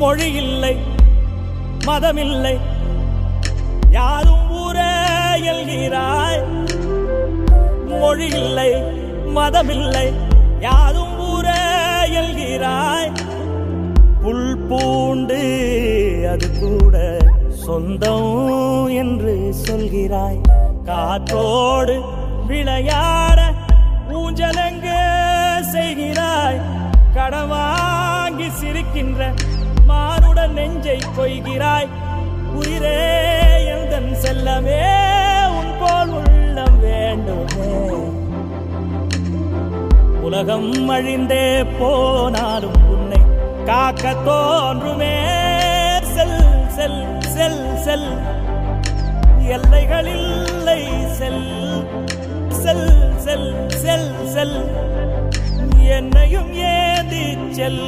மொழி இல்லை மதமில்லை யாரும் ஊரே எல்கிறாய். மொழி இல்லை மதமில்லை யாரும் ஊரே எல்கிறாய். புல் பூண்டு அது கூட சொந்தம் என்று சொல்கிறாய். காற்றோடு விளையாட ஊஞ்சலங்க செய்கிறாய். கடவாங்கி சிரிக்கின்ற மானுடன் நெஞ்சை கொய்கிறாய். உயிரே எந்தன் செல்லமே உன் போல் உள்ளம் வேண்டுமே. உலகம் அழிந்தே போனாலும் உன்னை காக்க தோன்றுமே. செல் செல் செல் செல் எல்லைகளில்லை செல் செல் செல் செல் செல் என்னையும் ஏந்தி செல்.